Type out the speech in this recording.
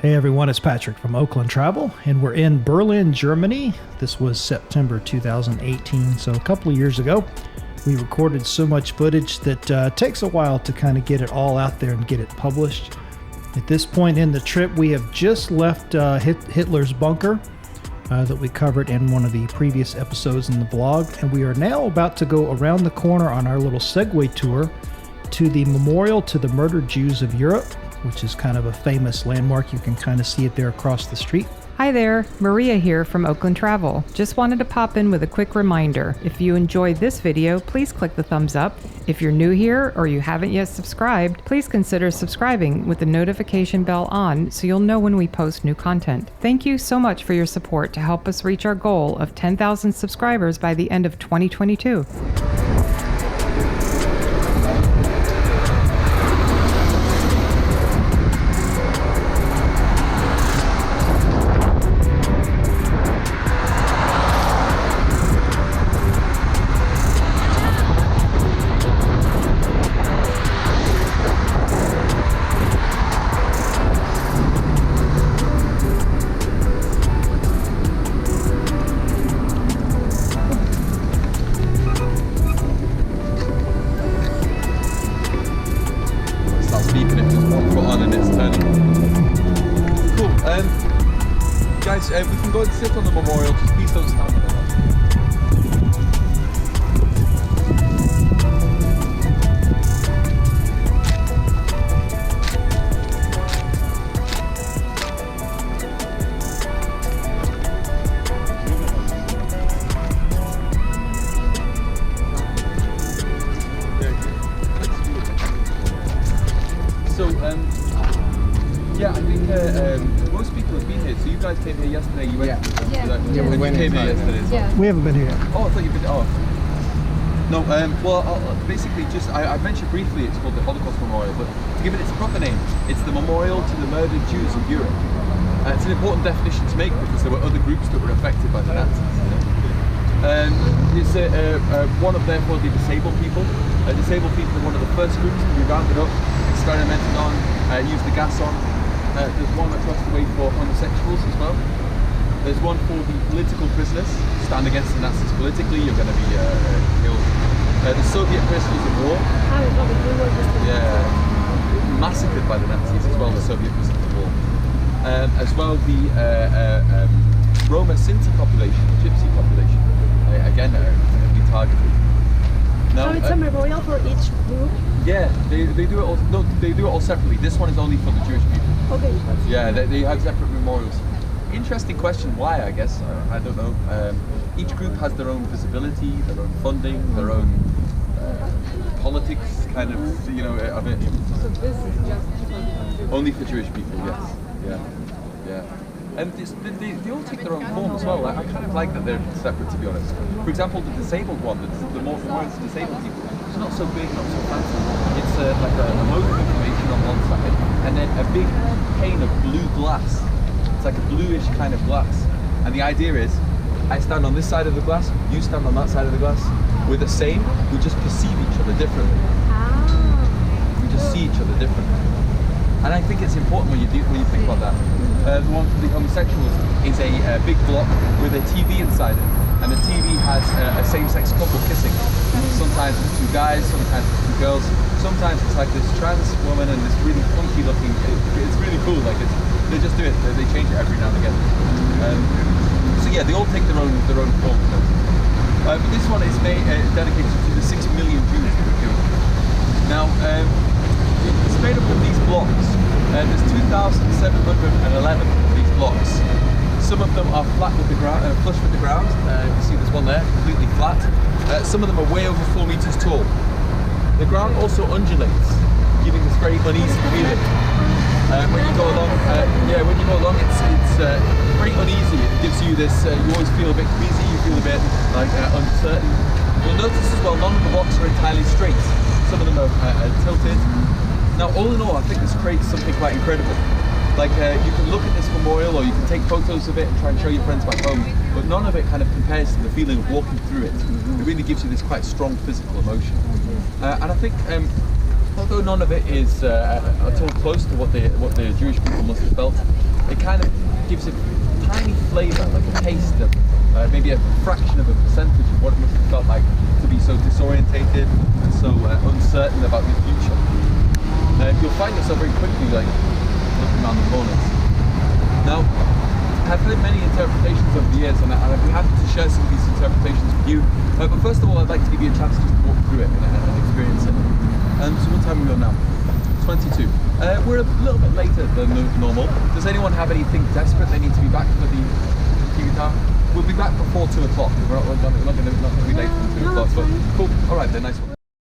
Hey everyone, it's Patrick from Oakland Travel, and we're in Berlin, Germany. This was September 2018, so a couple of years ago. We recorded so much footage that takes a while to kind of get it all out there and get it published. At this point in the trip, we have just left Hitler's bunker that we covered in one of the previous episodes in the blog, and we are now about to go around the corner on our little segue tour to the Memorial to the Murdered Jews of Europe, which is kind of a famous landmark. You can kind of see it there across the street. Hi there, Maria here from Oakland Travel. Just wanted to pop in with a quick reminder. If you enjoyed this video, please click the thumbs up. If you're new here or you haven't yet subscribed, please consider subscribing with the notification bell on so you'll know when we post new content. Thank you so much for your support to help us reach our goal of 10,000 subscribers by the end of 2022. We can go and sit on the memorial, just please don't stand on the road. So, yeah, I think most people have been here. So you guys came here yesterday. You went. We came here yesterday. Yeah. We haven't been here yet. Oh, I thought you'd been. Oh. No. Well, basically, just I mentioned briefly. It's called the Holocaust Memorial, but to give it its proper name, it's the Memorial to the Murdered Jews of Europe. It's an important definition to make because there were other groups that were affected by the Nazis. It's one of therefore the disabled people. Disabled people are one of the first groups to be rounded up, experimented on, used the gas on. There's one across the way for homosexuals as well. There's one for the political prisoners. Stand against the Nazis politically, you're going to be killed. The Soviet prisoners of war. Yeah, massacred by the Nazis as well, the Soviet prisoners of war. As well the Roma Sinti population, Gypsy population. Again, be targeted. Now, so it's a memorial for each group? Yeah, they do it all. No, they do it all separately. This one is only for the Jewish people. Okay. Yeah, they have separate memorials. Interesting question. Why? I guess I don't know. Each group has their own visibility, their own funding, their own politics. Kind of, you know, of it. So this is just only for Jewish people. Yes. Yeah. And they all take their own form as well. I kind of like that they're separate, to be honest. For example, the disabled one, the more memorial to disabled people, it's not so big, not so fancy. It's like a load of information on one side, and then a big pane of blue glass. It's like a bluish kind of glass. And the idea is, I stand on this side of the glass, you stand on that side of the glass. We're the same, we just perceive each other differently. We just see each other differently. And I think it's important when you think about that. The one for the homosexuals is a big block with a TV inside it. And the TV has a same-sex couple kissing. Sometimes it's two guys, sometimes it's two girls. Sometimes it's like this trans woman and this really funky looking, it's really cool. Like they just do it, they change it every now and again. So yeah, they all take their own form. But this one is dedicated to the 6 million Jews that were killed. Now, it's made up of these blocks. There's 2,711 of these blocks. Some of them are flat with the ground, flush with the ground. You see this one there, completely flat. Some of them are way over 4 meters tall. The ground also undulates, giving this very uneasy feeling. When you go along, it's very uneasy. It gives you this. You always feel a bit queasy. You feel a bit like uncertain. You'll notice as well, none of the blocks are entirely straight. Some of them are tilted. Now, all in all, I think this creates something quite incredible. Like, you can look at this memorial or you can take photos of it and try and show your friends back home, but none of it kind of compares to the feeling of walking through it. It really gives you this quite strong physical emotion. And I think, although none of it is at all close to what the Jewish people must have felt, it kind of gives a tiny flavour, like a taste of maybe a fraction of a percentage of what it must have felt like to be so disorientated and so uncertain about your future. You'll find yourself very quickly like looking around the corners. Now, I've heard many interpretations over the years, and I'd be happy to share some of these interpretations with you. But first of all, I'd like to give you a chance to walk through it and experience it. So what time are we on now? 22. We're a little bit later than normal. Does anyone have anything desperate they need to be back for the TV tower? We'll be back before 2 o'clock. We're not going to be late for 2 o'clock. But cool. All right, then, nice one.